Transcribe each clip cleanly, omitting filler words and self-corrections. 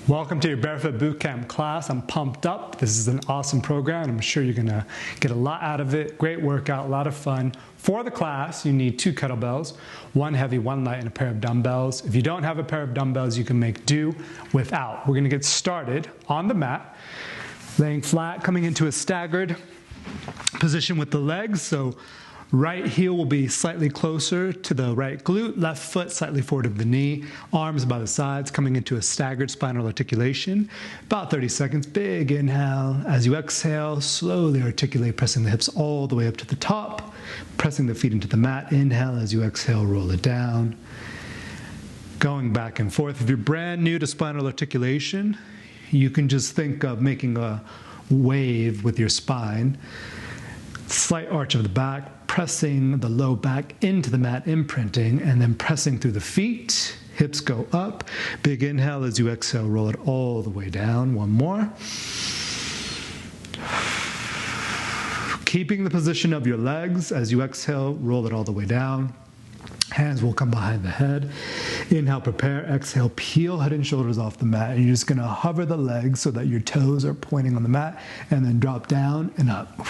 Welcome to your Barefoot Bootcamp class. I'm pumped up. This is an awesome program. I'm sure you're gonna get a lot out of it. Great workout, a lot of fun. For the class, you need 2 kettlebells, 1 heavy, 1 light, and a pair of dumbbells. If you don't have a pair of dumbbells, you can make do without. We're gonna get started on the mat, laying flat, coming into a staggered position with the legs. So right heel will be slightly closer to the right glute, left foot slightly forward of the knee, arms by the sides, coming into a staggered spinal articulation. About 30 seconds, big inhale. As you exhale, slowly articulate, pressing the hips all the way up to the top, pressing the feet into the mat. Inhale, as you exhale, roll it down. Going back and forth. If you're brand new to spinal articulation, you can just think of making a wave with your spine. Slight arch of the back, pressing the low back into the mat, imprinting, and then pressing through the feet. Hips go up. Big inhale. As you exhale, roll it all the way down. One more. Keeping the position of your legs. As you exhale, roll it all the way down. Hands will come behind the head. Inhale, prepare. Exhale, peel head and shoulders off the mat. And you're just going to hover the legs so that your toes are pointing on the mat, and then drop down and up.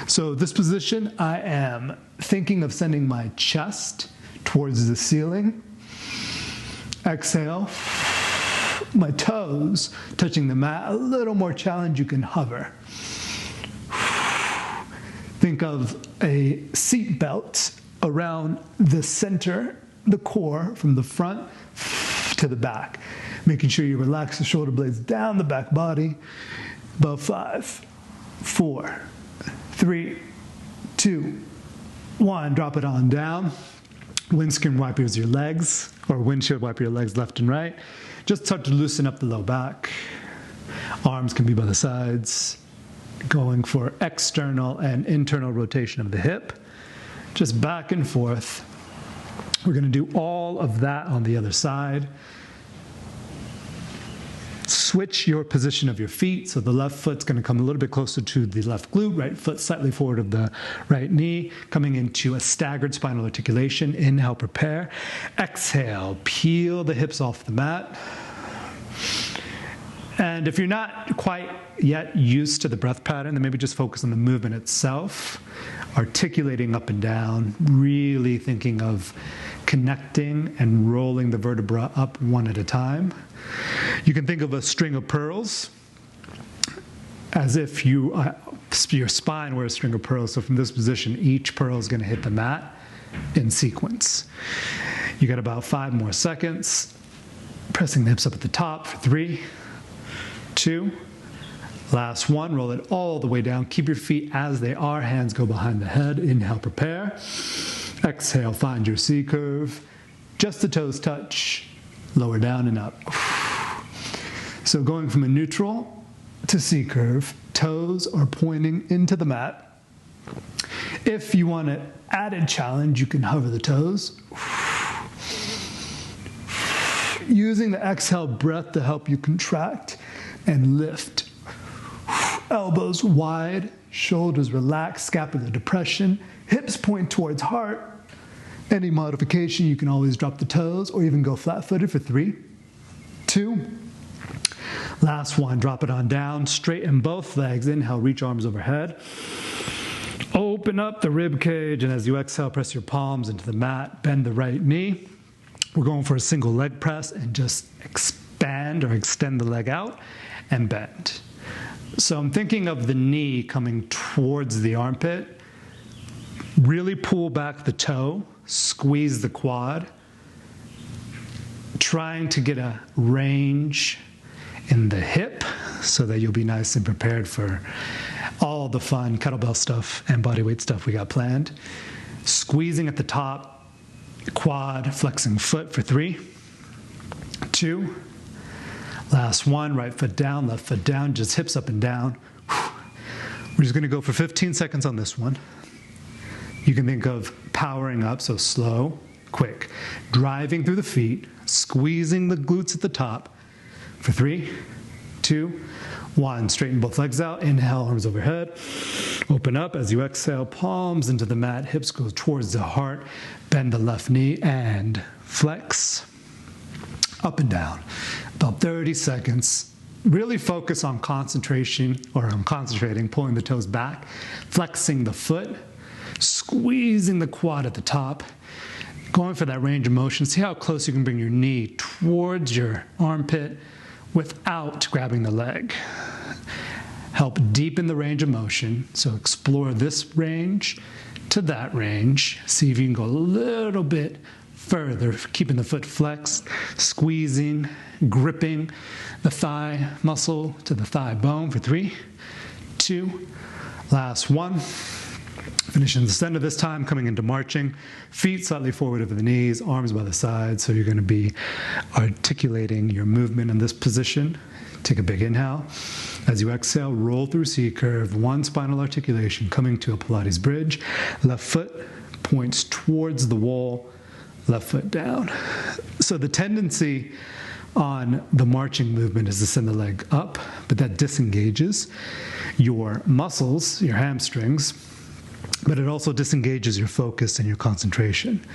So this position, I am thinking of sending my chest towards the ceiling. Exhale, my toes touching the mat. A little more challenge, you can hover. Think of a seat belt around the center, the core, from the front to the back. Making sure you relax the shoulder blades down the back body. About 5, 4, 3, 2, 1. Drop it on down. Windscreen wipers your legs, or windshield wiper your legs left and right. Just start to loosen up the low back. Arms can be by the sides. Going for external and internal rotation of the hip. Just back and forth. We're going to do all of that on the other side. Switch your position of your feet. So the left foot's going to come a little bit closer to the left glute, right foot slightly forward of the right knee, coming into a staggered spinal articulation. Inhale, prepare. Exhale, peel the hips off the mat. And if you're not quite yet used to the breath pattern, then maybe just focus on the movement itself, articulating up and down, really thinking of connecting and rolling the vertebra up one at a time. You can think of a string of pearls as if your spine were a string of pearls. So from this position, each pearl is going to hit the mat in sequence. You got about 5 more seconds. Pressing the hips up at the top for 3, 2, last 1. Roll it all the way down. Keep your feet as they are. Hands go behind the head. Inhale, prepare. Exhale, find your C curve. Just the toes touch. Lower down and up. So going from a neutral to C curve, toes are pointing into the mat. If you want an added challenge, you can hover the toes. Using the exhale breath to help you contract and lift. Elbows wide, shoulders relaxed, scapular depression, hips point towards heart. Any modification, you can always drop the toes or even go flat-footed for 3, 2, last 1. Drop it on down, straighten both legs. Inhale, reach arms overhead. Open up the rib cage, and as you exhale, press your palms into the mat. Bend the right knee. We're going for a single leg press and just expand or extend the leg out and bend. So I'm thinking of the knee coming towards the armpit. Really pull back the toe, squeeze the quad, trying to get a range in the hip so that you'll be nice and prepared for all the fun kettlebell stuff and bodyweight stuff we got planned. Squeezing at the top, quad, flexing foot for 3, 2, last 1. Right foot down, left foot down, just hips up and down. We're just going to go for 15 seconds on this one. You can think of powering up, so slow, quick. Driving through the feet, squeezing the glutes at the top for 3, 2, 1. Straighten both legs out. Inhale, arms overhead. Open up as you exhale, palms into the mat, hips go towards the heart. Bend the left knee and flex. Up and down. About About 30 seconds. Really focus on concentration, or on concentrating, pulling the toes back, flexing the foot, squeezing the quad at the top, going for that range of motion. See how close you can bring your knee towards your armpit without grabbing the leg. Help deepen the range of motion. So explore this range to that range. See if you can go a little bit further, keeping the foot flexed, squeezing, gripping the thigh muscle to the thigh bone for 3, 2, last 1. Finishing the center this time, coming into marching. Feet slightly forward over the knees, arms by the sides. So you're going to be articulating your movement in this position. Take a big inhale. As you exhale, roll through C curve, 1 spinal articulation, coming to a Pilates bridge. Left foot points towards the wall, left foot down. So the tendency on the marching movement is to send the leg up, but that disengages your muscles, your hamstrings, but it also disengages your focus and your concentration.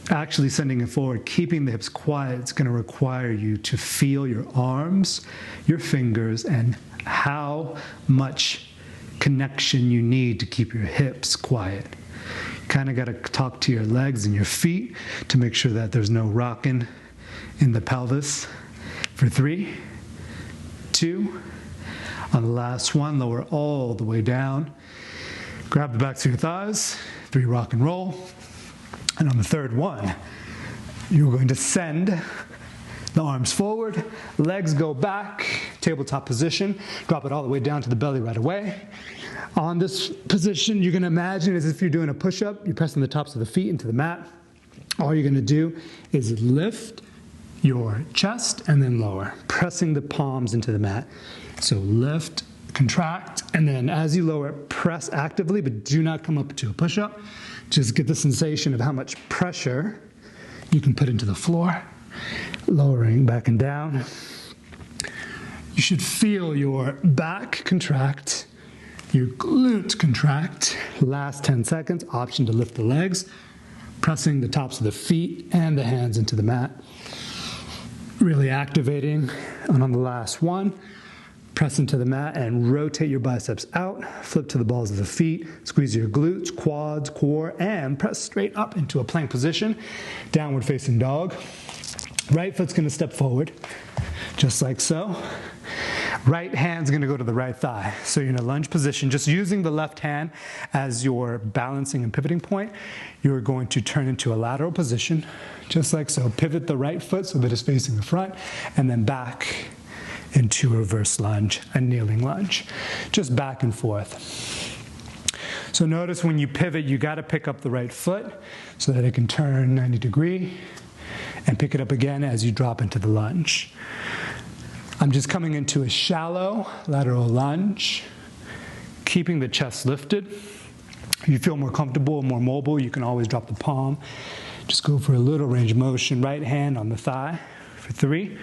Actually sending it forward, keeping the hips quiet, it's going to require you to feel your arms, your fingers, and how much connection you need to keep your hips quiet. You kind of got to talk to your legs and your feet to make sure that there's no rocking in the pelvis. For 3, 2, on the last one, lower all the way down. Grab the backs of your thighs, 3, rock and roll. And on the third one, you're going to send the arms forward, legs go back, tabletop position, drop it all the way down to the belly right away. On this position, you're going to imagine as if you're doing a push-up, you're pressing the tops of the feet into the mat. All you're going to do is lift your chest and then lower, pressing the palms into the mat. So lift, contract, and then as you lower, press actively, but do not come up to a push-up. Just get the sensation of how much pressure you can put into the floor. Lowering back and down. You should feel your back contract, your glutes contract. Last 10 seconds, option to lift the legs, pressing the tops of the feet and the hands into the mat. Really activating. And on the last one, press into the mat and rotate your biceps out, flip to the balls of the feet, squeeze your glutes, quads, core, and press straight up into a plank position, downward facing dog. Right foot's gonna step forward, just like so. Right hand's gonna go to the right thigh. So you're in a lunge position, just using the left hand as your balancing and pivoting point. You're going to turn into a lateral position, just like so. Pivot the right foot so that it's facing the front, and then back into a reverse lunge, a kneeling lunge, just back and forth. So notice when you pivot, you got to pick up the right foot so that it can turn 90 degrees and pick it up again as you drop into the lunge. I'm just coming into a shallow lateral lunge, keeping the chest lifted. If you feel more comfortable and more mobile, you can always drop the palm. Just go for a little range of motion, right hand on the thigh for 3,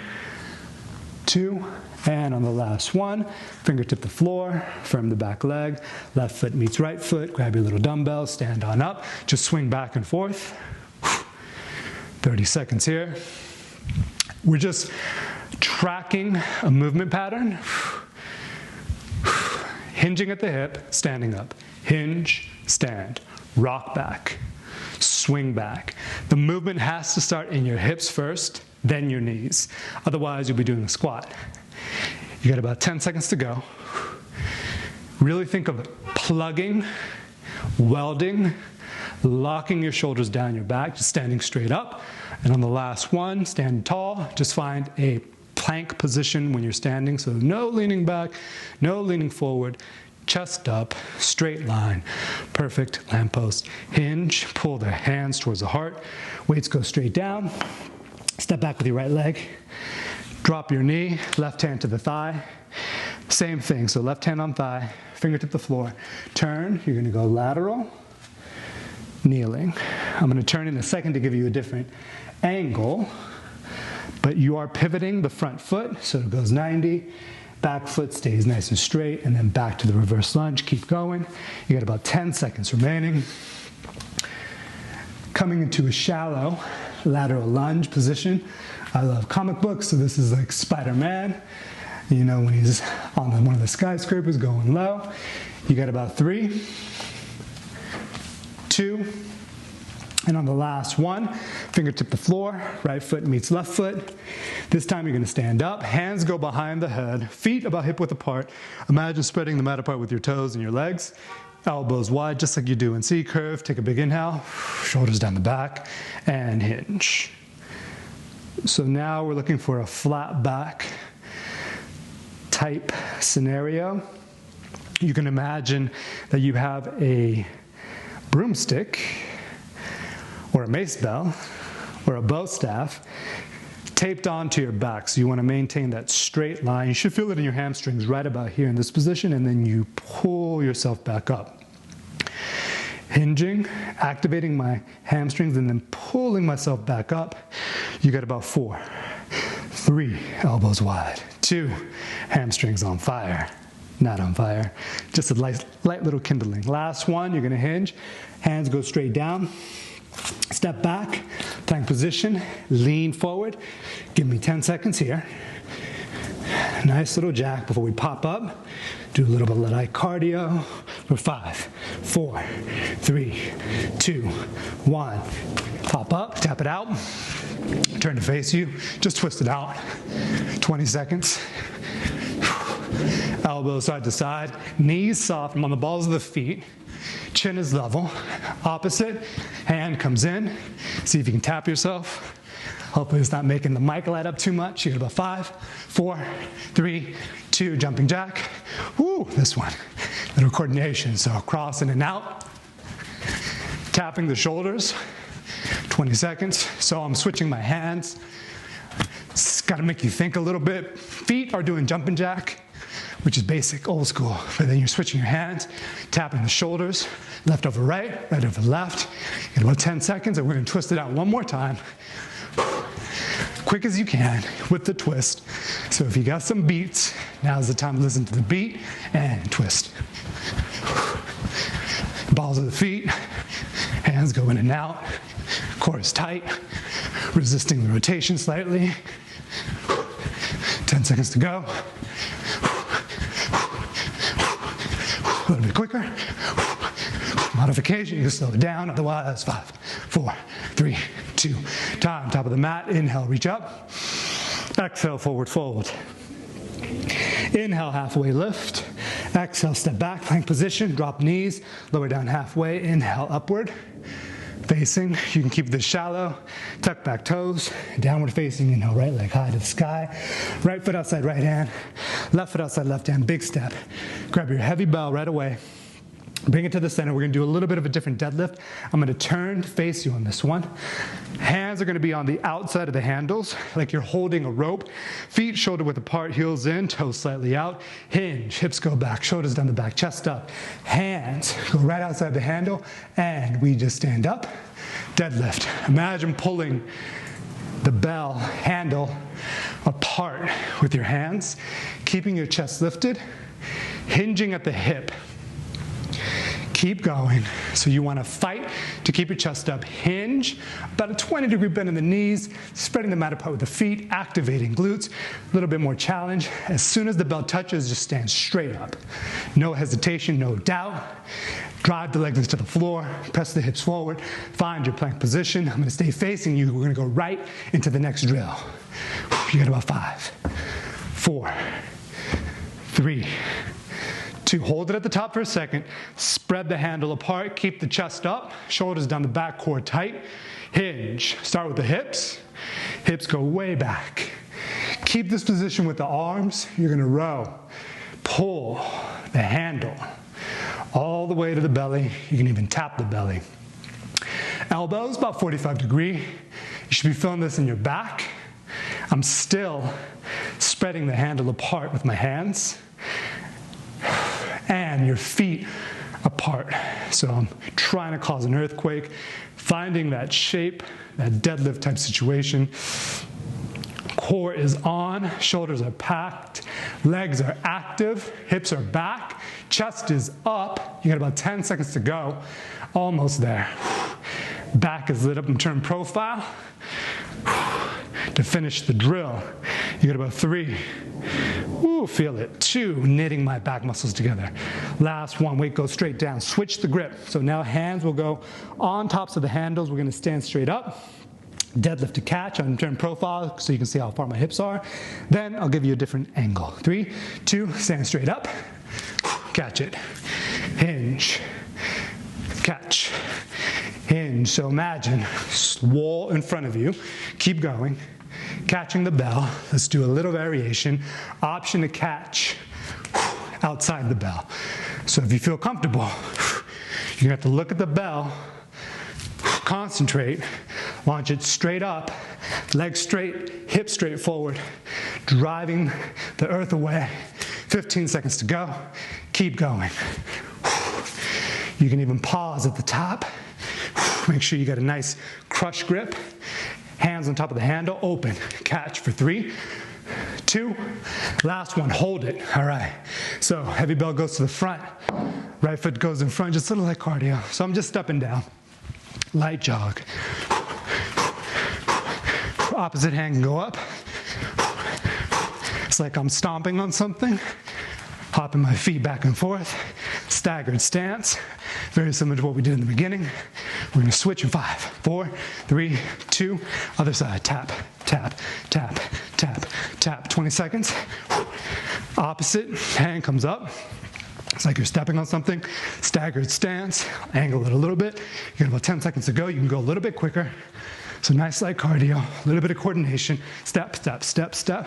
2, and on the last one, fingertip the floor, firm the back leg, left foot meets right foot, grab your little dumbbell, stand on up, just swing back and forth. 30 seconds here. We're just tracking a movement pattern. Hinging at the hip, standing up. Hinge, stand, rock back, swing back. The movement has to start in your hips first, then your knees. Otherwise, you'll be doing a squat. You got about 10 seconds to go. Really think of plugging, welding, locking your shoulders down your back, just standing straight up. And on the last one, stand tall. Just find a plank position when you're standing. So no leaning back, no leaning forward. Chest up, straight line. Perfect, lamppost. Hinge, pull the hands towards the heart. Weights go straight down. Step back with your right leg. Drop your knee, left hand to the thigh. Same thing, so left hand on thigh, fingertip the floor. Turn, you're gonna go lateral, kneeling. I'm gonna turn in a second to give you a different angle, but you are pivoting the front foot, so it goes 90. Back foot stays nice and straight, and then back to the reverse lunge. Keep going. You got about 10 seconds remaining. Coming into a shallow lateral lunge position. I love comic books, so this is like Spider-Man. You know, when he's on one of the skyscrapers going low. You got about 3, 2, and on the last one, fingertip to floor, right foot meets left foot. This time you're gonna stand up, hands go behind the head, feet about hip width apart. Imagine spreading them out apart with your toes and your legs. Elbows wide, just like you do in C-curve. Take a big inhale, shoulders down the back, and hinge. So now we're looking for a flat back type scenario. You can imagine that you have a broomstick or a mace bell or a bow staff taped onto your back. So you want to maintain that straight line. You should feel it in your hamstrings right about here in this position, and then you pull yourself back up. Hinging, activating my hamstrings, and then pulling myself back up. You got about 4, 3, elbows wide, 2, hamstrings on fire. Not on fire, just a light little kindling. Last one, you're gonna hinge, hands go straight down, step back, plank position, lean forward. Give me 10 seconds here. Nice little jack before we pop up. Do a little bit of light cardio for 5, 4, 3, 2, 1. Pop up, tap it out, turn to face you, just twist it out. 20 seconds. Elbows side to side, knees soft. I'm on the balls of the feet. Chin is level. Opposite, hand comes in. See if you can tap yourself. Hopefully it's not making the mic light up too much. You got about 5, 4, 3, 2, jumping jack. Woo, this one. Little coordination, so cross in and out. Tapping the shoulders, 20 seconds. So I'm switching my hands. It's gotta make you think a little bit. Feet are doing jumping jack, which is basic, old school. But then you're switching your hands, tapping the shoulders, left over right, right over left. You got about 10 seconds, and we're gonna twist it out one more time. Quick as you can with the twist. So if you got some beats, now's the time to listen to the beat and twist. Balls of the feet, hands go in and out, core is tight, resisting the rotation slightly. 10 seconds to go. A little bit quicker. Modification, you can slow it down, otherwise 5, 4, 3, 2, time. Top of the mat, inhale, reach up. Exhale, forward fold. Inhale, halfway lift. Exhale, step back, plank position, drop knees, lower down halfway, inhale, upward. Facing, you can keep this shallow, tuck back toes, downward facing, inhale, right leg high to the sky. Right foot outside right hand, left foot outside left hand, big step. Grab your heavy bell right away. Bring it to the center. We're gonna do a little bit of a different deadlift. I'm gonna turn to face you on this one. Hands are gonna be on the outside of the handles, like you're holding a rope. Feet shoulder width apart, heels in, toes slightly out. Hinge, hips go back, shoulders down the back, chest up. Hands go right outside the handle, and we just stand up. Deadlift. Imagine pulling the bell handle apart with your hands, keeping your chest lifted, hinging at the hip. Keep going. So you want to fight to keep your chest up. Hinge, about a 20-degree bend in the knees, spreading the mat apart with the feet, activating glutes. A little bit more challenge. As soon as the bell touches, just stand straight up. No hesitation, no doubt. Drive the legs into the floor, press the hips forward, find your plank position. I'm going to stay facing you. We're going to go right into the next drill. You got about 5, 4, 3, 2. Hold it at the top for a second. Spread the handle apart. Keep the chest up. Shoulders down the back, core tight. Hinge. Start with the hips. Hips go way back. Keep this position with the arms. You're going to row. Pull the handle all the way to the belly. You can even tap the belly. Elbows about 45 degree. You should be feeling this in your back. I'm still spreading the handle apart with my hands. And your feet apart. So I'm trying to cause an earthquake, finding that shape, that deadlift type situation. Core is on, shoulders are packed, legs are active, hips are back, chest is up. You got about 10 seconds to go. Almost there. Back is lit up and turned profile. To finish the drill, you got about 3. Ooh, feel it. 2, knitting my back muscles together. Last one, weight goes straight down. Switch the grip. So now hands will go on tops of the handles. We're gonna stand straight up. Deadlift to catch on turn profile so you can see how far my hips are. Then I'll give you a different angle. 3, 2, stand straight up. Catch it. Hinge. Catch. Hinge. So imagine wall in front of you. Keep going. Catching the bell. Let's do a little variation. Option to catch outside the bell. So if you feel comfortable, you have to look at the bell, concentrate, launch it straight up, legs straight, hips straight forward, driving the earth away. 15 seconds to go. Keep going. You can even pause at the top. Make sure you got a nice crush grip. Hands on top of the handle, open. Catch for 3, 2, last one, hold it. All right, so heavy bell goes to the front. Right foot goes in front, just a little like cardio. So I'm just stepping down. Light jog. Opposite hand can go up. It's like I'm stomping on something. Hopping my feet back and forth. Staggered stance. Very similar to what we did in the beginning. We're gonna switch in 5, 4, 3, 2, other side. Tap, tap, tap, tap, tap. 20 seconds. Opposite, hand comes up. It's like you're stepping on something. Staggered stance, angle it a little bit. You got about 10 seconds to go. You can go a little bit quicker. So nice light cardio, a little bit of coordination. Step, step, step, step.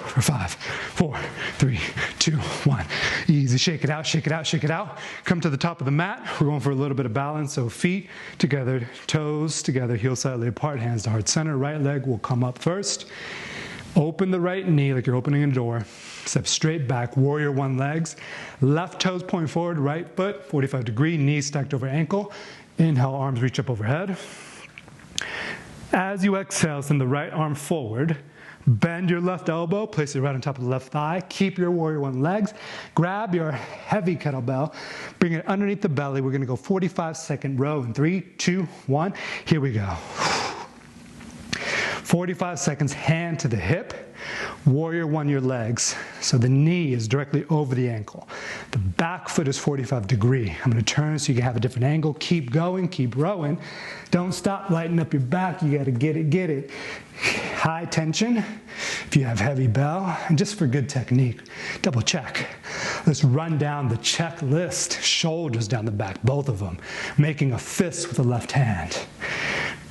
For 5, 4, 3, 2, 1. Easy, shake it out, shake it out, shake it out. Come to the top of the mat. We're going for a little bit of balance. So feet together, toes together, heels slightly apart, hands to heart center. Right leg will come up first. Open the right knee like you're opening a door. Step straight back, warrior 1 legs. Left toes point forward, right foot, 45-degree, knees stacked over ankle. Inhale, arms reach up overhead. As you exhale, send the right arm forward. Bend your left elbow, place it right on top of the left thigh. Keep your warrior 1 legs. Grab your heavy kettlebell, bring it underneath the belly. We're gonna go 45-second row in 3, 2, 1. Here we go. 45 seconds, hand to the hip. Warrior 1 your legs. So the knee is directly over the ankle. The back foot is 45-degree. I'm gonna turn so you can have a different angle. Keep going, keep rowing. Don't stop, lighten up your back. You gotta get it, get it. High tension, if you have heavy bell, and just for good technique, double check. Let's run down the checklist. Shoulders down the back, both of them. Making a fist with the left hand.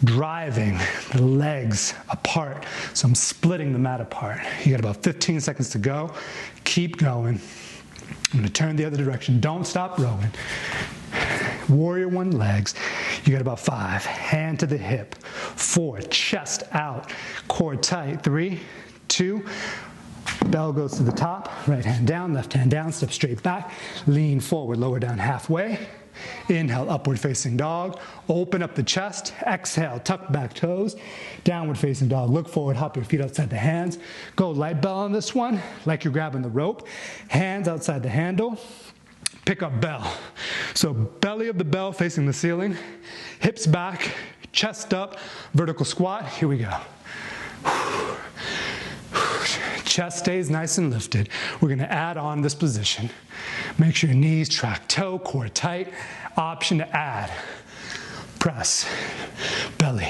Driving the legs apart. So I'm splitting the mat apart. You got about 15 seconds to go. Keep going. I'm gonna turn the other direction. Don't stop rowing. Warrior 1 legs. You got about 5. Hand to the hip. 4. Chest out. Core tight. 3, 2. Bell goes to the top. Right hand down, left hand down. Step straight back. Lean forward, lower down halfway. Inhale, upward facing dog. Open up the chest. Exhale, tuck back toes. Downward facing dog. Look forward, hop your feet outside the hands. Go light bell on this one, like you're grabbing the rope. Hands outside the handle. Pick up bell. So belly of the bell facing the ceiling. Hips back, chest up, vertical squat. Here we go. Chest stays nice and lifted. We're gonna add on this position. Make sure your knees track toe, core tight. Option to add. Press, belly,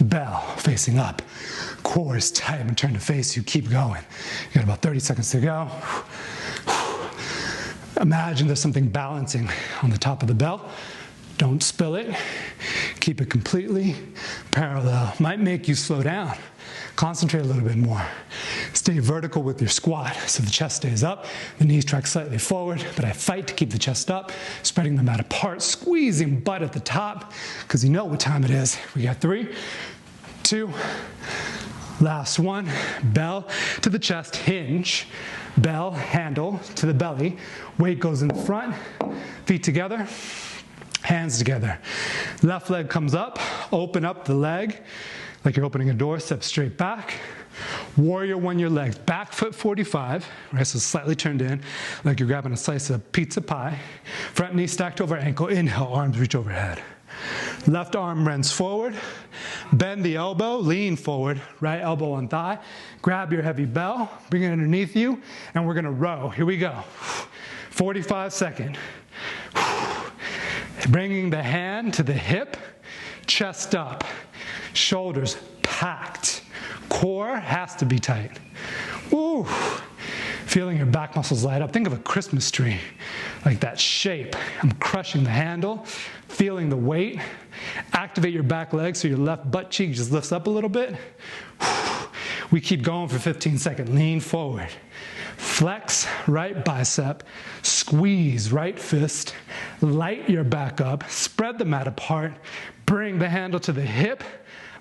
bell, facing up. Core is tight. I'm gonna turn to face you, keep going. You got about 30 seconds to go. Imagine there's something balancing on the top of the bell. Don't spill it. Keep it completely parallel. Might make you slow down. Concentrate a little bit more. Stay vertical with your squat so the chest stays up, the knees track slightly forward, but I fight to keep the chest up, spreading the mat apart, squeezing butt at the top, because you know what time it is. We got 3, 2, last one. Bell to the chest, hinge. Bell, handle to the belly. Weight goes in the front, feet together. Hands together. Left leg comes up, open up the leg like you're opening a door, step straight back. Warrior 1 your legs, back foot 45, right, so slightly turned in, like you're grabbing a slice of pizza pie. Front knee stacked over ankle, inhale, arms reach overhead. Left arm bends forward. Bend the elbow, lean forward. Right elbow on thigh. Grab your heavy bell, bring it underneath you, and we're gonna row. Here we go. 45 seconds. Bringing the hand to the hip, chest up, shoulders packed. Core has to be tight. Woo. Feeling your back muscles light up. Think of a Christmas tree, like that shape. I'm crushing the handle, feeling the weight. Activate your back leg so your left butt cheek just lifts up a little bit. We keep going for 15 seconds. Lean forward. Flex right bicep. Squeeze right fist. Light your back up. Spread the mat apart. Bring the handle to the hip.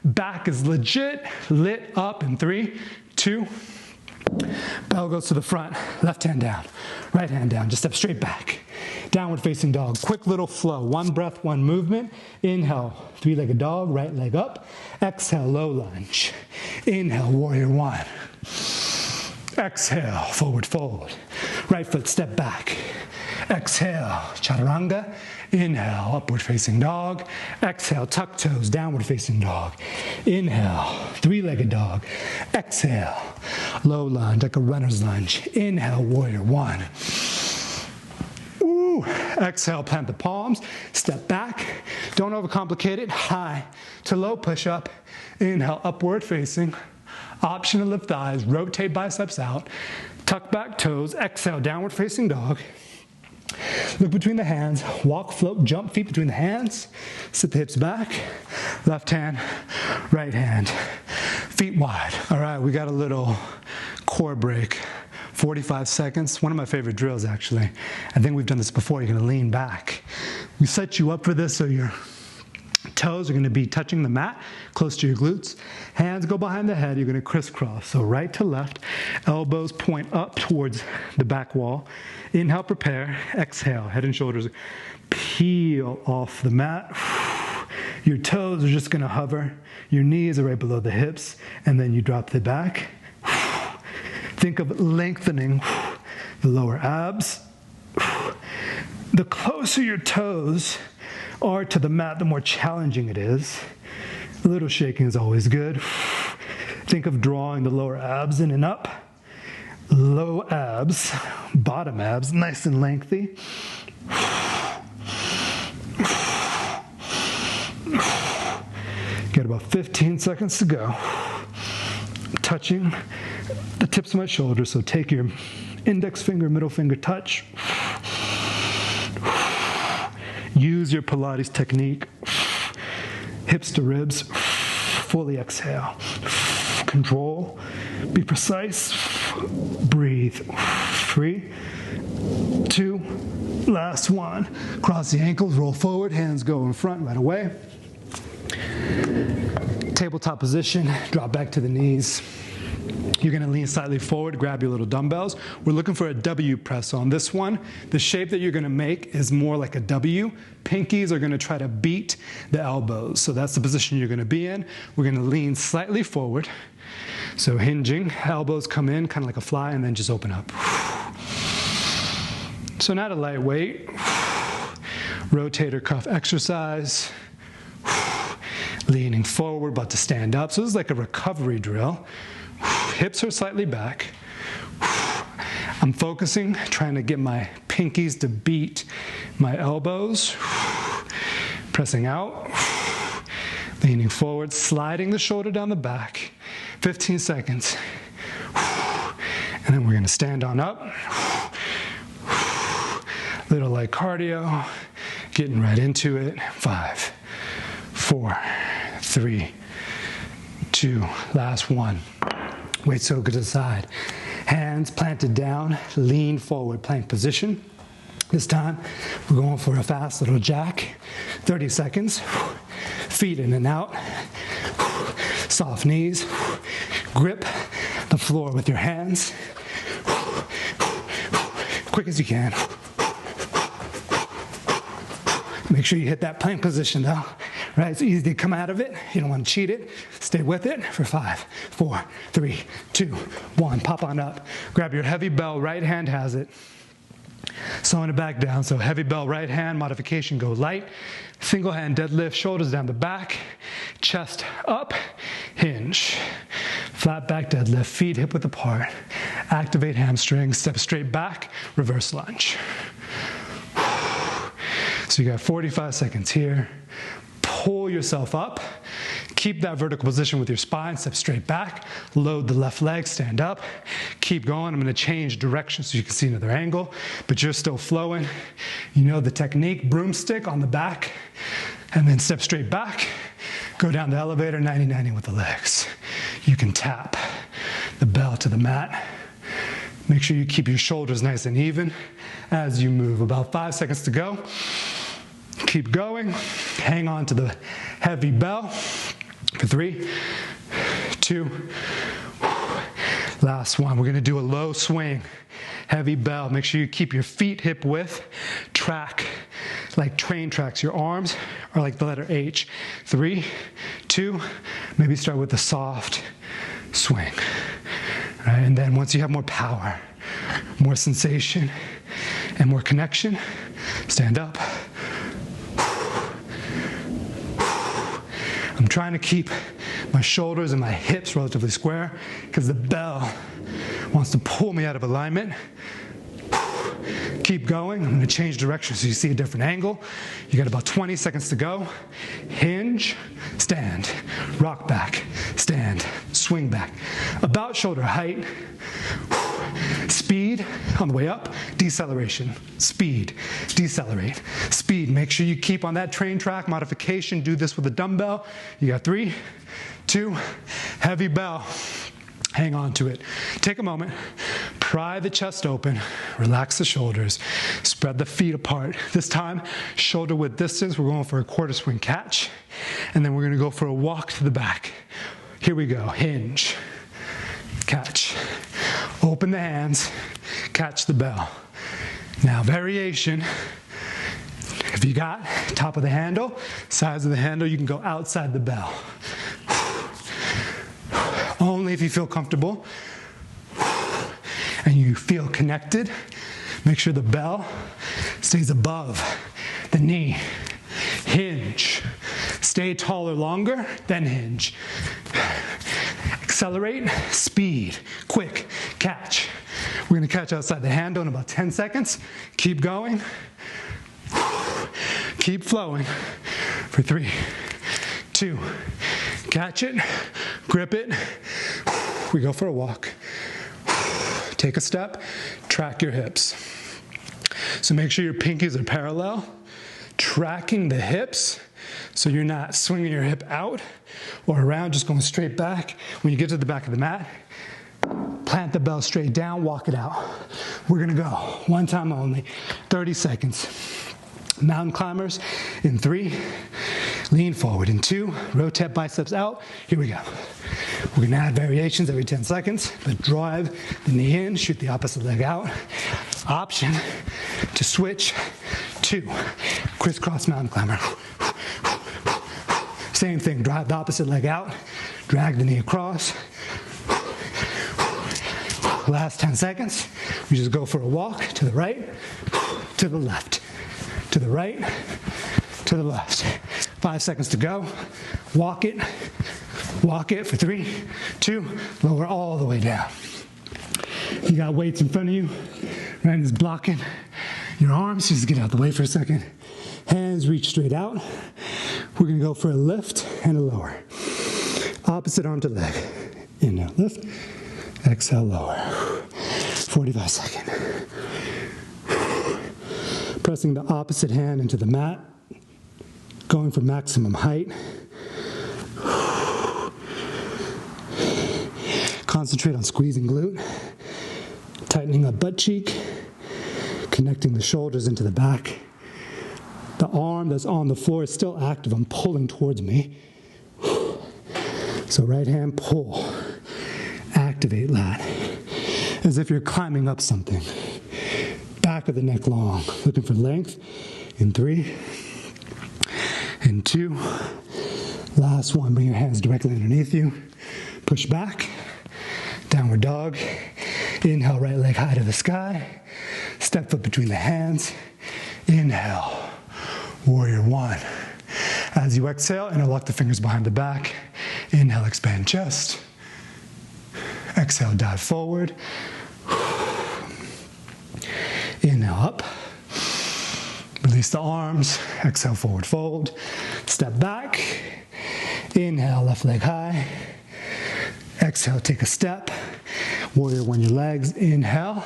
Back is legit lit up in 3, 2. Bell goes to the front. Left hand down. Right hand down. Just step straight back. Downward facing dog. Quick little flow. One breath, one movement. Inhale, three-legged dog. Right leg up. Exhale, low lunge. Inhale, warrior one. Exhale, forward fold. Right foot, step back. Exhale, chaturanga. Inhale, upward facing dog. Exhale, tuck toes, downward facing dog. Inhale, three-legged dog. Exhale, low lunge, like a runner's lunge. Inhale, warrior one. Ooh. Exhale, plant the palms. Step back. Don't overcomplicate it. High to low push-up. Inhale, upward facing. Option to lift thighs, rotate biceps out, tuck back toes, exhale, downward facing dog. Look between the hands, walk, float, jump, feet between the hands, sit the hips back, left hand, right hand, feet wide. All right, we got a little core break, 45 seconds, one of my favorite drills actually. I think we've done this before, you're gonna lean back. We set you up for this so you're toes are going to be touching the mat, close to your glutes. Hands go behind the head. You're going to crisscross. So right to left. Elbows point up towards the back wall. Inhale, prepare. Exhale, head and shoulders peel off the mat. Your toes are just going to hover. Your knees are right below the hips. And then you drop the back. Think of lengthening the lower abs. The closer your toes are to the mat, the more challenging it is. A little shaking is always good. Think of drawing the lower abs in and up. Low abs, bottom abs, nice and lengthy. Got about 15 seconds to go. Touching the tips of my shoulders, so take your index finger, middle finger touch. Use your Pilates technique. Hips to ribs. Fully exhale. Control. Be precise. Breathe. 3, 2, last one. Cross the ankles, roll forward, hands go in front right away. Tabletop position, drop back to the knees. You're going to lean slightly forward, grab your little dumbbells. We're looking for a W press on this one. The shape that you're going to make is more like a W. Pinkies are going to try to beat the elbows. So that's the position you're going to be in. We're going to lean slightly forward. So hinging, elbows come in kind of like a fly and then just open up. So not a lightweight. Rotator cuff exercise. Leaning forward, about to stand up. So this is like a recovery drill. Hips are slightly back. I'm focusing, trying to get my pinkies to beat my elbows. Pressing out. Leaning forward, sliding the shoulder down the back. 15 seconds. And then we're going to stand on up. Little light cardio. Getting right into it. 5, 4, 3, 2, last one. Weight so good to the side. Hands planted down, lean forward, plank position. This time, we're going for a fast little jack. 30 seconds. Feet in and out. Soft knees. Grip the floor with your hands. Quick as you can. Make sure you hit that plank position though. Right, it's easy to come out of it. You don't want to cheat it. Stay with it for 5, 4, 3, 2, 1. Pop on up. Grab your heavy bell. Right hand has it. Slowing it back down. So heavy bell right hand, modification, go light. Single hand deadlift, shoulders down the back, chest up, hinge. Flat back deadlift, feet hip width apart. Activate hamstrings, step straight back, reverse lunge. So you got 45 seconds here. Pull yourself up. Keep that vertical position with your spine, step straight back, load the left leg, stand up, keep going. I'm gonna change direction so you can see another angle, but you're still flowing. You know the technique, broomstick on the back, and then step straight back, go down the elevator, 90-90 with the legs. You can tap the bell to the mat. Make sure you keep your shoulders nice and even as you move. About 5 seconds to go. Keep going, hang on to the heavy bell. For 3, 2, last one. We're gonna do a low swing, heavy bell. Make sure you keep your feet hip width, track like train tracks. Your arms are like the letter H. 3, 2, maybe start with a soft swing. All right, and then once you have more power, more sensation, and more connection, stand up. I'm trying to keep my shoulders and my hips relatively square because the bell wants to pull me out of alignment. Keep going. I'm going to change direction so you see a different angle. You got about 20 seconds to go. Hinge, stand, rock back, stand, swing back. About shoulder height. Speed on the way up, deceleration, speed, decelerate, speed. Make sure you keep on that train track, modification. Do this with a dumbbell. You got 3, 2, heavy bell. Hang on to it. Take a moment, pry the chest open, relax the shoulders, spread the feet apart. This time, shoulder width distance, we're going for a quarter swing catch, and then we're gonna go for a walk to the back. Here we go, hinge, catch. Open the hands, catch the bell. Now variation, if you got top of the handle, sides of the handle, you can go outside the bell. Only if you feel comfortable and you feel connected. Make sure the bell stays above the knee. Hinge. Stay taller longer, then hinge. Accelerate, speed, quick, catch. We're gonna catch outside the handle in about 10 seconds. Keep going. Keep flowing for 3, 2, catch it, grip it. We go for a walk. Take a step, track your hips. So make sure your pinkies are parallel, tracking the hips so you're not swinging your hip out or around, just going straight back. When you get to the back of the mat, plant the bell straight down, walk it out. We're gonna go, one time only, 30 seconds. Mountain climbers in 3, lean forward in 2, rotate biceps out. Here we go. We're gonna add variations every 10 seconds, but drive the knee in, shoot the opposite leg out. Option to switch to crisscross mountain climber. Same thing, drive the opposite leg out, drag the knee across. Last 10 seconds, we just go for a walk to the right, to the left, to the right, to the left. 5 seconds to go. Walk it for 3, 2, lower all the way down. You got weights in front of you. Ryan is blocking your arms. Just get out the way for a second. Hands reach straight out. We're gonna go for a lift and a lower. Opposite arm to leg. Inhale, lift. Exhale, lower. 45 seconds. Pressing the opposite hand into the mat. Going for maximum height. Concentrate on squeezing glute. Tightening up butt cheek. Connecting the shoulders into the back. The arm that's on the floor is still active. I'm pulling towards me. So right hand pull. Activate lat. As if you're climbing up something. Back of the neck long. Looking for length. In 3. In 2. Last one. Bring your hands directly underneath you. Push back. Downward dog. Inhale, right leg high to the sky. Step foot between the hands. Inhale, warrior one. As you exhale, interlock the fingers behind the back. Inhale, expand chest. Exhale, dive forward. Inhale, up. Release the arms. Exhale, forward fold. Step back. Inhale, left leg high. Exhale, take a step. Warrior one, your legs. Inhale,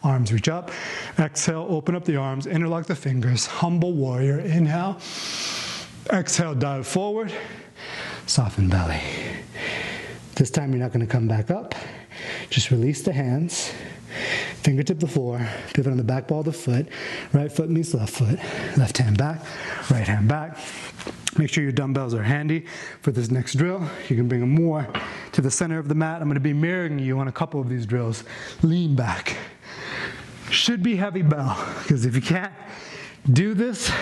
arms reach up. Exhale, open up the arms, interlock the fingers. Humble warrior, inhale. Exhale, dive forward. Soften belly. This time you're not going to come back up. Just release the hands. Fingertip the floor, pivot on the back ball of the foot. Right foot meets left foot. Left hand back, right hand back. Make sure your dumbbells are handy for this next drill. You can bring them more to the center of the mat. I'm going to be mirroring you on a couple of these drills. Lean back. Should be heavy bell, because if you can't do this,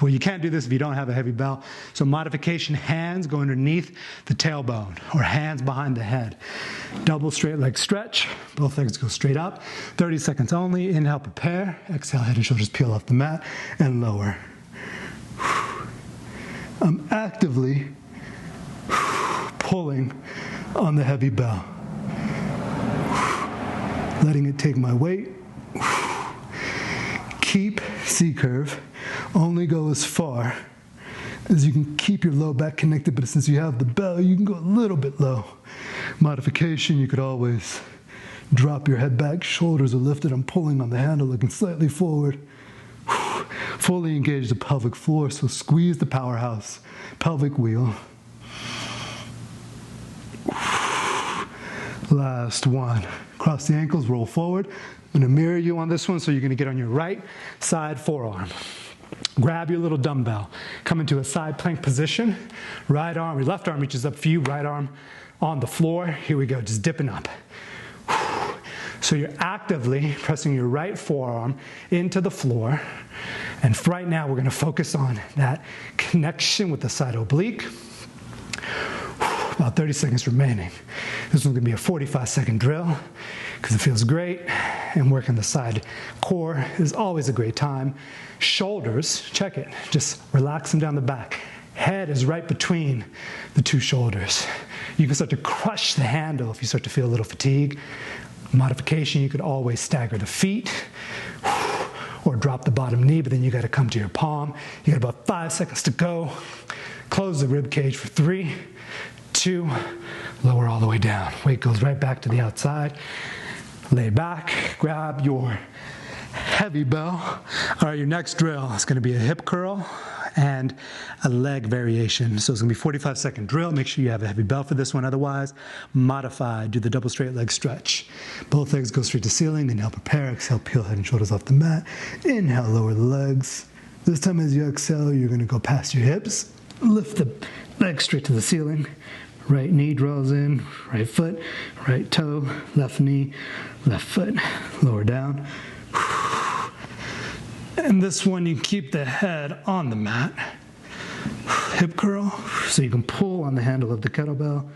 well, you can't do this if you don't have a heavy bell. So modification, hands go underneath the tailbone or hands behind the head. Double straight leg stretch. Both legs go straight up. 30 seconds only. Inhale, prepare. Exhale, head and shoulders peel off the mat and lower. I'm actively pulling on the heavy bell. Letting it take my weight. Keep C-curve. Only go as far as you can keep your low back connected, but since you have the bell, you can go a little bit low. Modification, you could always drop your head back, shoulders are lifted. I'm pulling on the handle, looking slightly forward. Fully engage the pelvic floor, so squeeze the powerhouse, pelvic wheel. Last one. Cross the ankles, roll forward. I'm going to mirror you on this one, so you're going to get on your right side forearm. Grab your little dumbbell. Come into a side plank position. Right arm, your left arm reaches up for you, right arm on the floor. Here we go, just dipping up. So you're actively pressing your right forearm into the floor. And right now, we're going to focus on that connection with the side oblique. About 30 seconds remaining. This one's going to be a 45-second drill because it feels great. And working the side core is always a great time. Shoulders, check it. Just relax them down the back. Head is right between the two shoulders. You can start to crush the handle if you start to feel a little fatigue. Modification, you could always stagger the feet or drop the bottom knee, but then you got to come to your palm. You got about 5 seconds to go. Close the rib cage for 3, 2, lower all the way down. Weight goes right back to the outside. Lay back, grab your heavy bell. All right, your next drill is going to be a hip curl and a leg variation. So it's going to be a 45-second drill. Make sure you have a heavy bell for this one. Otherwise, modify. Do the double straight leg stretch. Both legs go straight to ceiling. Inhale, prepare. Exhale, peel head and shoulders off the mat. Inhale, lower the legs. This time as you exhale, you're going to go past your hips. Lift the legs straight to the ceiling. Right knee draws in, right foot, right toe, left knee, left foot, lower down. And this one, you keep the head on the mat. Hip curl, so you can pull on the handle of the kettlebell.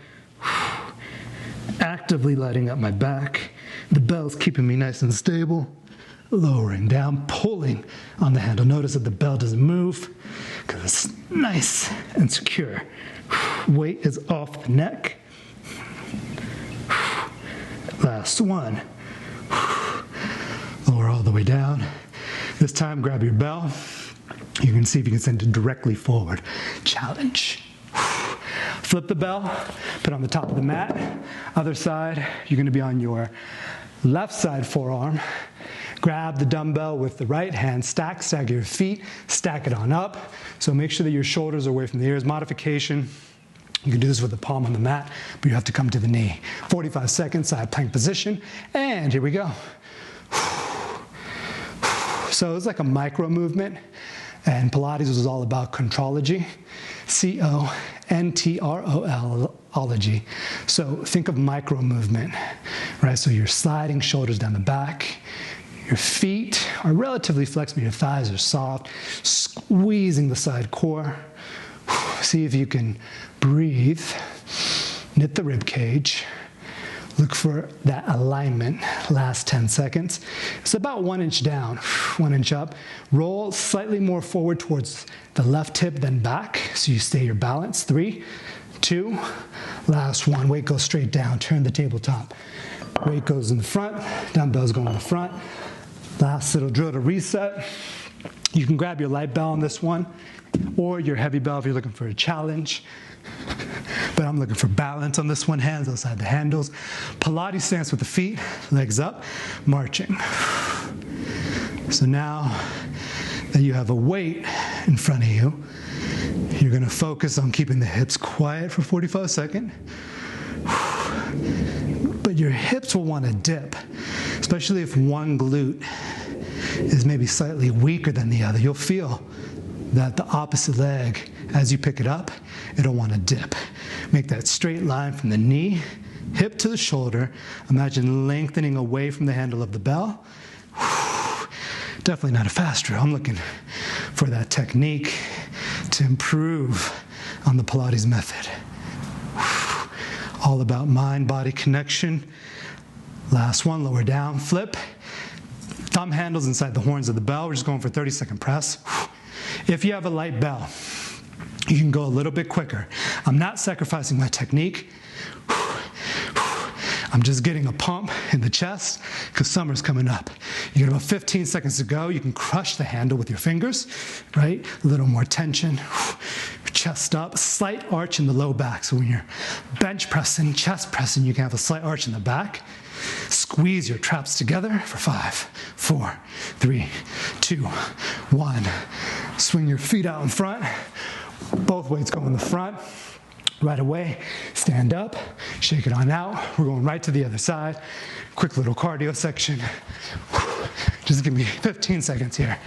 Actively lighting up my back. The bell's keeping me nice and stable. Lowering down, pulling on the handle. Notice that the bell doesn't move because it's nice and secure. Weight is off the neck. Last one. Lower all the way down. This time, grab your bell. You can see if you can send it directly forward. Challenge. Flip the bell, put it on the top of the mat. Other side, you're going to be on your left side forearm. Grab the dumbbell with the right hand, stagger your feet, stack it on up. So make sure that your shoulders are away from the ears. Modification, you can do this with the palm on the mat, but you have to come to the knee. 45 seconds, side plank position, and here we go. So it's like a micro movement, and Pilates was all about contrology, C-O-N-T-R-O-L-ology. So think of micro movement, right? So you're sliding shoulders down the back. Your feet are relatively flexed, but your thighs are soft, squeezing the side core. See if you can breathe, knit the rib cage, Look for that alignment, last 10 seconds. It's about 1 inch down, 1 inch up. Roll slightly more forward towards the left hip than back, so you stay your balance. 3, 2, last 1. Weight goes straight down, turn the tabletop. Weight goes in the front, dumbbells go in the front. Last little drill to reset. You can grab your light bell on this one, or your heavy bell if you're looking for a challenge. But I'm looking for balance on this one, hands outside the handles. Pilates stance with the feet, legs up, marching. So now that you have a weight in front of you, you're gonna focus on keeping the hips quiet for 45 seconds. But your hips will wanna dip, especially if one glute is maybe slightly weaker than the other. You'll feel that the opposite leg, as you pick it up, it'll want to dip. Make that straight line from the knee, hip to the shoulder. Imagine lengthening away from the handle of the bell. Definitely not a fast drill. I'm looking for that technique to improve on the Pilates method. All about mind-body connection. Last one, lower down, flip. Thumb handles inside the horns of the bell. We're just going for 30-second press. If you have a light bell, you can go a little bit quicker. I'm not sacrificing my technique. I'm just getting a pump in the chest because summer's coming up. You got about 15 seconds to go. You can crush the handle with your fingers, right? A little more tension. Chest up, slight arch in the low back. So when you're bench pressing, chest pressing, you can have a slight arch in the back. Squeeze your traps together for 5, 4, 3, 2, 1. Swing your feet out in front. Both weights go in the front. Right away, stand up, shake it on out. We're going right to the other side. Quick little cardio section. Just give me 15 seconds here.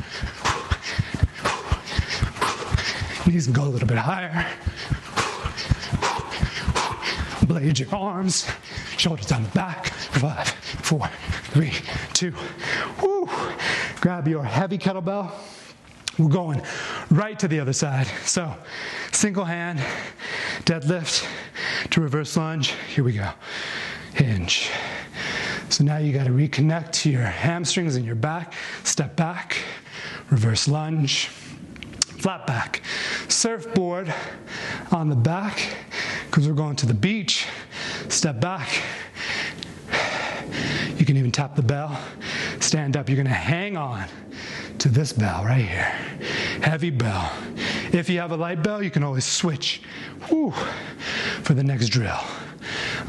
Knees can go a little bit higher. Blade your arms, shoulders down the back. 5, 4, 3, 2. Woo. Grab your heavy kettlebell. We're going right to the other side. So, single hand, deadlift to reverse lunge. Here we go. Hinge. So now you got to reconnect to your hamstrings and your back. Step back, reverse lunge, flat back. Surfboard on the back because we're going to the beach. Step back. You can even tap the bell. Stand up. You're going to hang on to this bell right here. Heavy bell. If you have a light bell, you can always switch for the next drill.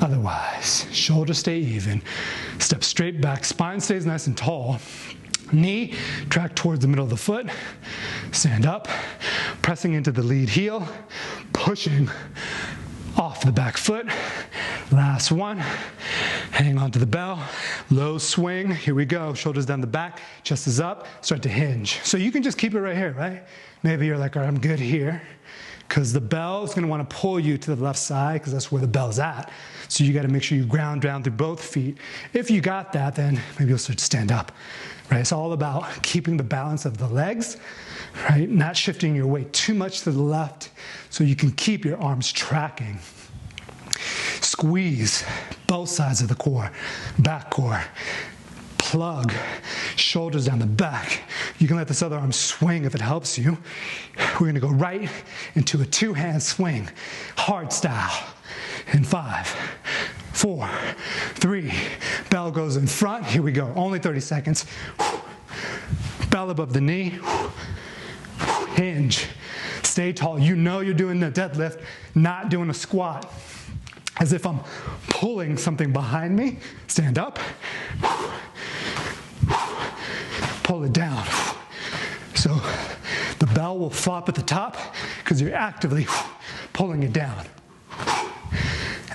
Otherwise, shoulders stay even. Step straight back. Spine stays nice and tall. Knee track towards the middle of the foot. Stand up. Pressing into the lead heel. Pushing off the back foot. Last one. Hang on to the bell. Low swing. Here we go. Shoulders down the back. Chest is up. Start to hinge. So you can just keep it right here, right? Maybe you're like, all right, I'm good here. Because the bell is going to want to pull you to the left side because that's where the bell's at. So you got to make sure you ground down through both feet. If you got that, then maybe you'll start to stand up. Right? It's all about keeping the balance of the legs, right? Not shifting your weight too much to the left so you can keep your arms tracking. Squeeze both sides of the core, back core. Plug, shoulders down the back. You can let this other arm swing if it helps you. We're gonna go right into a two-hand swing, hard style. In 5, 4, 3, bell goes in front. Here we go, only 30 seconds. Bell above the knee. Hinge, stay tall. You know you're doing the deadlift, not doing a squat. As if I'm pulling something behind me. Stand up. Pull it down. So the bell will flop at the top because you're actively pulling it down.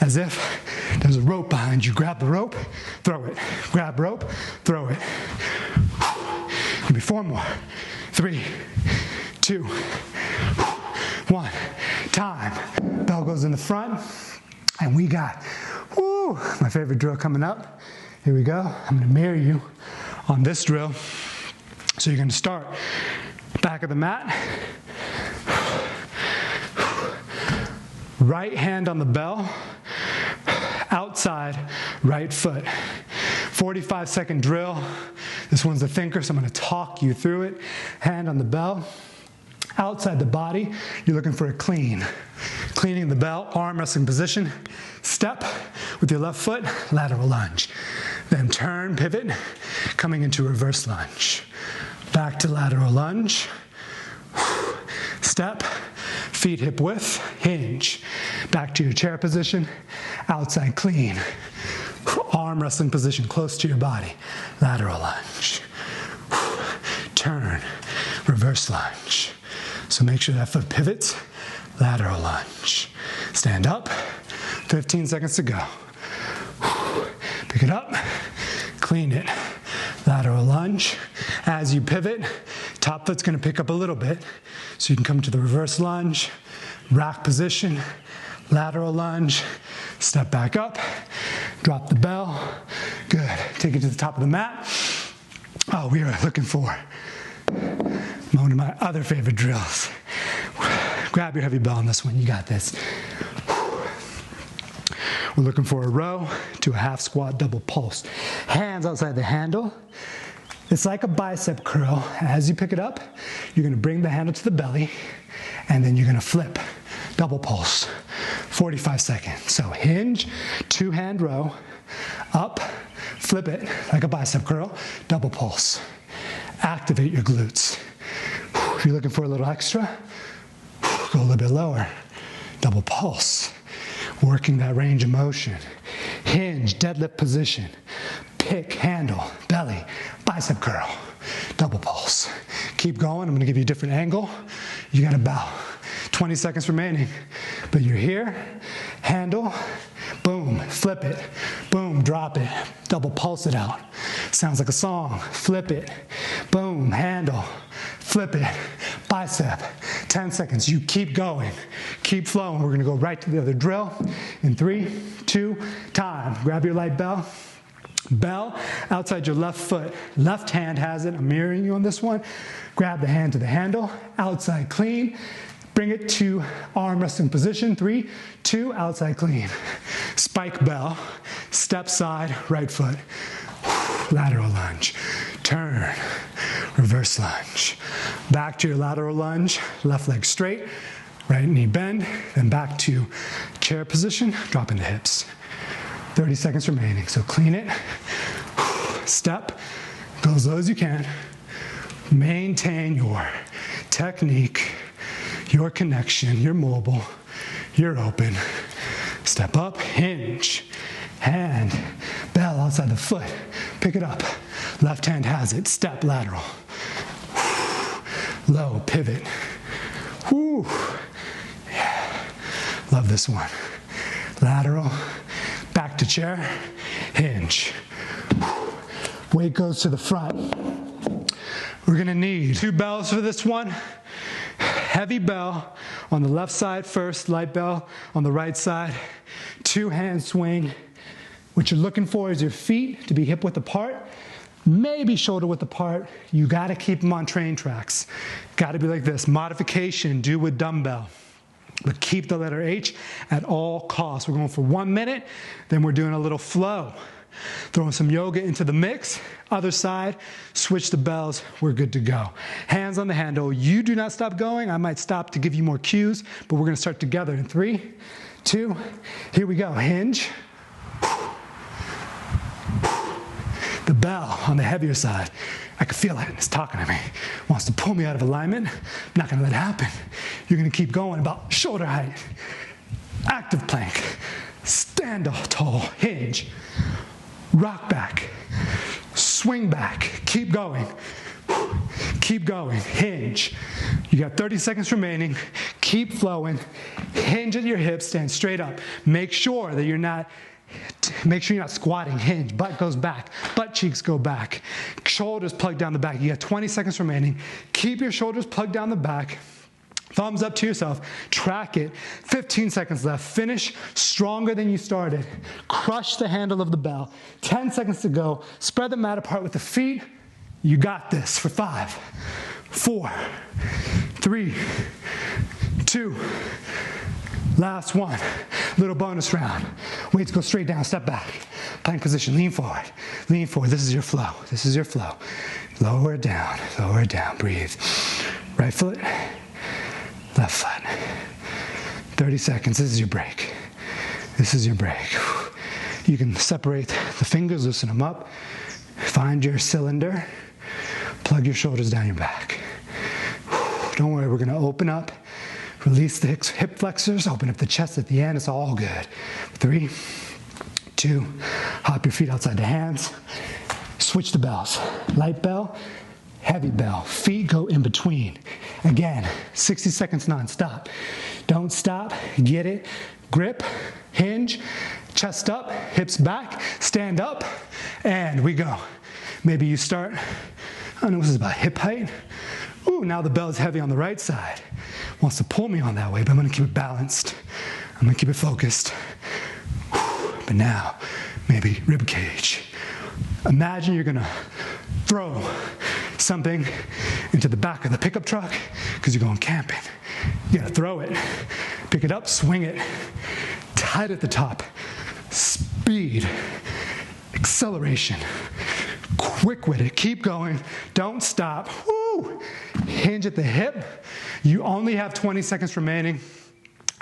As if there's a rope behind you. Grab the rope, throw it. Grab rope, throw it. Give me 4 more. 3, 2, 1. Time. Bell goes in the front. And we got, my favorite drill coming up. Here we go. I'm going to mirror you on this drill. So you're going to start back of the mat. Right hand on the bell. outside right foot. 45-second drill. This one's a thinker, so I'm gonna talk you through it. Hand on the bell. Outside the body, you're looking for a clean. Cleaning the bell, arm wrestling position. Step with your left foot, lateral lunge. Then turn, pivot, coming into reverse lunge. Back to lateral lunge. Step, feet hip width, hinge. Back to your chair position, outside clean. Arm wrestling position close to your body, lateral lunge. Turn, reverse lunge. So make sure that foot pivots, lateral lunge. Stand up, 15 seconds to go. Pick it up, clean it. Lateral lunge. As you pivot, top foot's gonna pick up a little bit. So you can come to the reverse lunge, rack position, lateral lunge, step back up, drop the bell. Good, take it to the top of the mat. Oh, we are looking for one of my other favorite drills. Grab your heavy bell on this one, you got this. We're looking for a row to a half squat double pulse. Hands outside the handle. It's like a bicep curl. As you pick it up, you're gonna bring the handle to the belly, and then you're gonna flip, double pulse, 45 seconds. So hinge, 2-hand row, up, flip it like a bicep curl, double pulse. Activate your glutes. If you're looking for a little extra, go a little bit lower, double pulse. Working that range of motion. Hinge, deadlift position. Pick, handle, belly, bicep curl, double pulse. Keep going, I'm gonna give you a different angle. You got about 20 seconds remaining, but you're here, handle, boom, flip it, boom, drop it, double pulse it out. Sounds like a song, flip it, boom, handle, flip it, bicep, 10 seconds. You keep going, keep flowing. We're gonna go right to the other drill in 3, 2, time. Grab your light bell. Bell outside your left foot. Left hand has it. I'm mirroring you on this one. Grab the hand to the handle. Outside clean. Bring it to arm wrestling position. 3, 2, outside clean. Spike bell. Step side, right foot. Lateral lunge. Turn. Reverse lunge. Back to your lateral lunge. Left leg straight. Right knee bend. Then back to chair position. Dropping the hips. 30 seconds remaining, so clean it. Step, go as low as you can. Maintain your technique, your connection, you're mobile, you're open. Step up, hinge, hand, bell outside the foot. Pick it up, left hand has it, step lateral. Low, pivot. Woo. Yeah. Love this one. Lateral. Back to chair, hinge. Weight goes to the front. We're gonna need 2 bells for this one. Heavy bell on the left side first, light bell on the right side. 2-hand swing. What you're looking for is your feet to be hip width apart, maybe shoulder width apart. You gotta keep them on train tracks. Gotta be like this. Modification, do with dumbbell. But keep the letter H at all costs. We're going for 1 minute, then we're doing a little flow. Throwing some yoga into the mix. Other side, switch the bells, we're good to go. Hands on the handle. You do not stop going. I might stop to give you more cues, but we're gonna start together in 3, 2, here we go. Hinge. The bell on the heavier side. I can feel it, it's talking to me. Wants to pull me out of alignment. I'm not gonna let it happen. You're gonna keep going about shoulder height. Active plank. Stand tall, hinge. Rock back. Swing back. Keep going. Keep going, hinge. You got 30 seconds remaining. Keep flowing. Hinge at your hips, stand straight up. Make sure you're not squatting, hinge, butt goes back, butt cheeks go back, shoulders plugged down the back. You got 20 seconds remaining. Keep your shoulders plugged down the back. Thumbs up to yourself, track it. 15 seconds left. Finish stronger than you started. Crush the handle of the bell. 10 seconds to go. Spread the mat apart with the feet. You got this for 5, 4, 3, 2, last one. Little bonus round. Weights go straight down, step back. Plank position, lean forward. Lean forward, this is your flow. This is your flow. Lower it down, breathe. Right foot, left foot. 30 seconds, this is your break. This is your break. You can separate the fingers, loosen them up. Find your cylinder. Plug your shoulders down your back. Don't worry, we're gonna open up. Release the hip flexors, open up the chest at the end, it's all good. 3, 2, hop your feet outside the hands. Switch the bells. Light bell, heavy bell. Feet go in between. Again, 60 seconds non-stop. Don't stop, get it, grip, hinge, chest up, hips back, stand up, and we go. Maybe you start, I don't know, this is about hip height. Ooh, now the bell is heavy on the right side. Wants to pull me on that way, but I'm gonna keep it balanced. I'm gonna keep it focused. But now, maybe rib cage. Imagine you're gonna throw something into the back of the pickup truck because you're going camping. You gotta throw it, pick it up, swing it, tight at the top, speed, acceleration, quick with it, keep going, don't stop. Woo! Hinge at the hip. You only have 20 seconds remaining.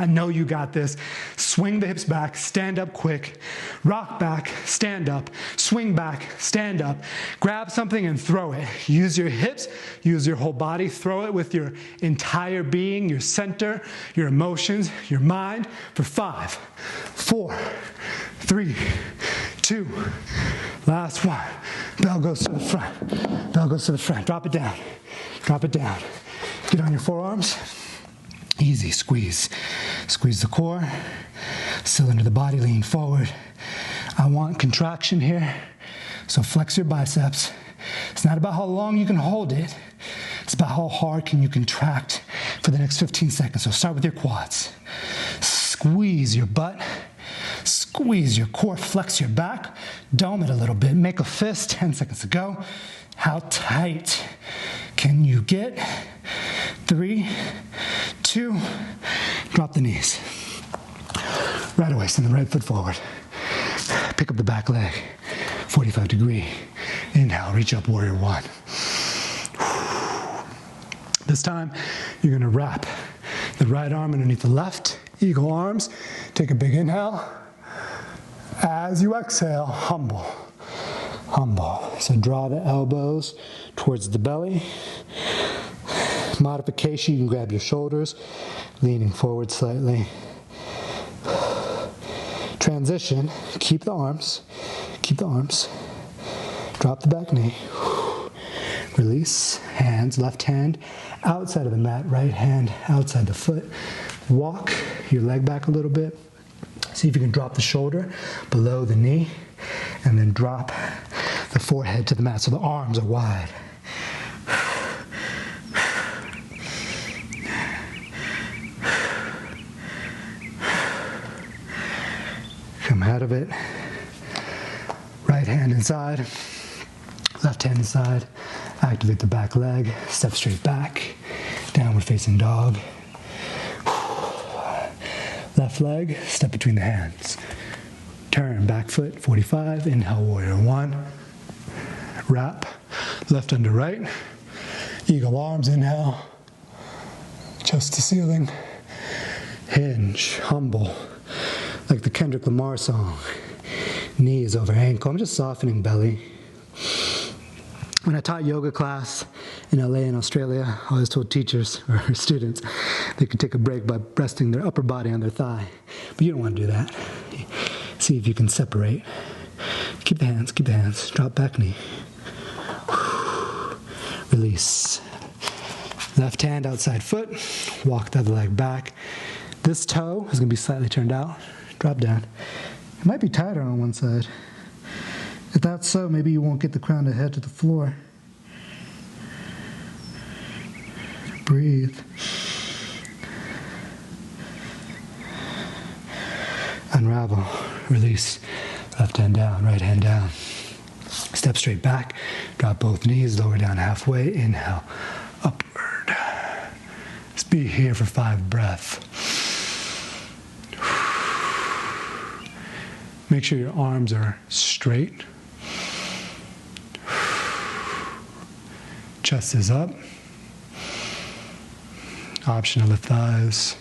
I know you got this. Swing the hips back, stand up quick, rock back, stand up, swing back, stand up, grab something and throw it. Use your hips, use your whole body, throw it with your entire being, your center, your emotions, your mind for 5, 4, 3, 2, last one. Bell goes to the front, bell goes to the front, drop it down, drop it down. Get on your forearms. Easy, squeeze. Squeeze the core, cylinder the body, lean forward. I want contraction here, so flex your biceps. It's not about how long you can hold it, it's about how hard can you contract for the next 15 seconds. So start with your quads. Squeeze your butt, squeeze your core, flex your back, dome it a little bit, make a fist, 10 seconds to go. How tight can you get? 3, 2, drop the knees. Right away, send the right foot forward. Pick up the back leg, 45 degree. Inhale, reach up, warrior 1. This time, you're gonna wrap the right arm underneath the left, eagle arms. Take a big inhale. As you exhale, humble, humble. So draw the elbows towards the belly. Modification, you can grab your shoulders, leaning forward slightly. Transition, keep the arms, drop the back knee, release, hands, left hand outside of the mat, right hand outside the foot. Walk your leg back a little bit. See if you can drop the shoulder below the knee, and then drop the forehead to the mat so the arms are wide. Come out of it. Right hand inside, left hand inside. Activate the back leg, step straight back, downward facing dog. Left leg, step between the hands. Turn, back foot, 45, inhale, warrior 1. Wrap, left under right. Eagle arms, inhale. Chest to ceiling. Hinge, humble. Like the Kendrick Lamar song, knees over ankle. I'm just softening belly. When I taught yoga class in LA in Australia, I always told teachers or students they could take a break by resting their upper body on their thigh. But you don't want to do that. See if you can separate. Keep the hands, drop back knee. Release. Left hand outside foot, walk the other leg back. This toe is going to be slightly turned out. Drop down. It might be tighter on one side. If that's so, maybe you won't get the crown of the head to the floor. Breathe. Unravel. Release. Left hand down, right hand down. Step straight back. Drop both knees, lower down halfway. Inhale. Upward. Just be here for 5 breaths. Make sure your arms are straight. Chest is up. Option to lift thighs.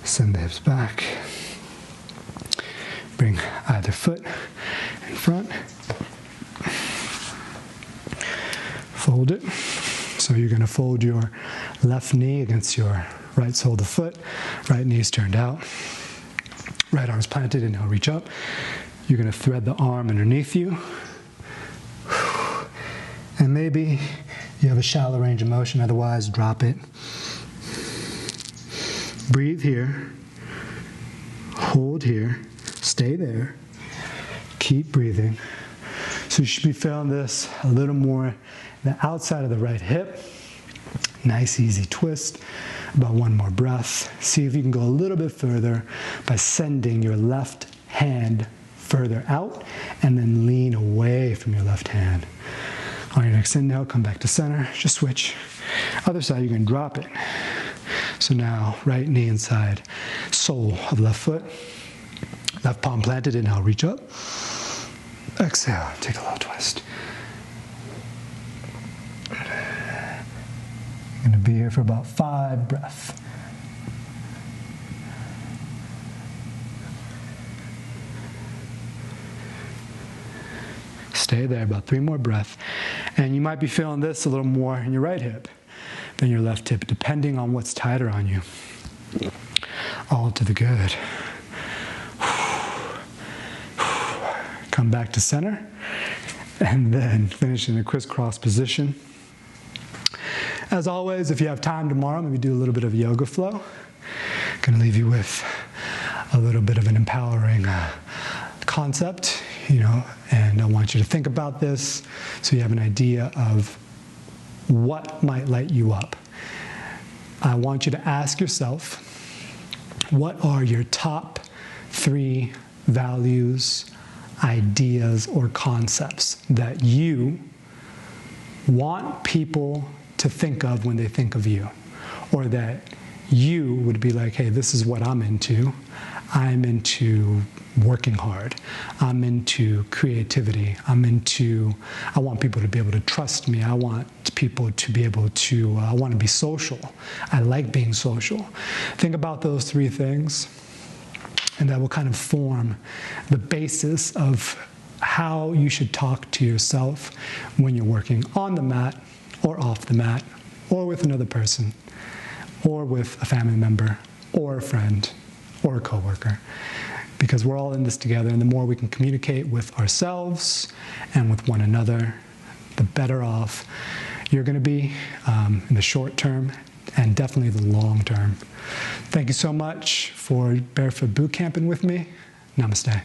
Send the hips back. Bring either foot in front. Fold it. So you're going to fold your left knee against your right sole of the foot. Right knee is turned out. Right arm's planted, inhale, reach up. You're going to thread the arm underneath you. And maybe you have a shallow range of motion, otherwise drop it. Breathe here. Hold here. Stay there. Keep breathing. So you should be feeling this a little more the outside of the right hip. Nice easy twist. About one more breath. See if you can go a little bit further by sending your left hand further out and then lean away from your left hand. On your next inhale, come back to center. Just switch. Other side, you're going to drop it. So now, right knee inside sole of left foot. Left palm planted, inhale, reach up. Exhale, take a little twist. You're going to be here for about 5 breaths. Stay there, about 3 more breaths. And you might be feeling this a little more in your right hip than your left hip, depending on what's tighter on you. All to the good. Come back to center, and then finish in a crisscross position. As always, if you have time tomorrow, maybe do a little bit of yoga flow. I'm going to leave you with a little bit of an empowering concept, and I want you to think about this so you have an idea of what might light you up. I want you to ask yourself, what are your top 3 values, ideas, or concepts that you want people to think of when they think of you, or that you would be like, hey, this is what I'm into. I'm into working hard. I'm into creativity. I want people to be able to trust me. I want people to be able to, I want to be social. I like being social. Think about those 3 things, and that will kind of form the basis of how you should talk to yourself when you're working on the mat or off the mat, or with another person, or with a family member, or a friend, or a coworker. Because we're all in this together, and the more we can communicate with ourselves and with one another, the better off you're going to be in the short term and definitely the long term. Thank you so much for Barefoot Bootcamping with me. Namaste.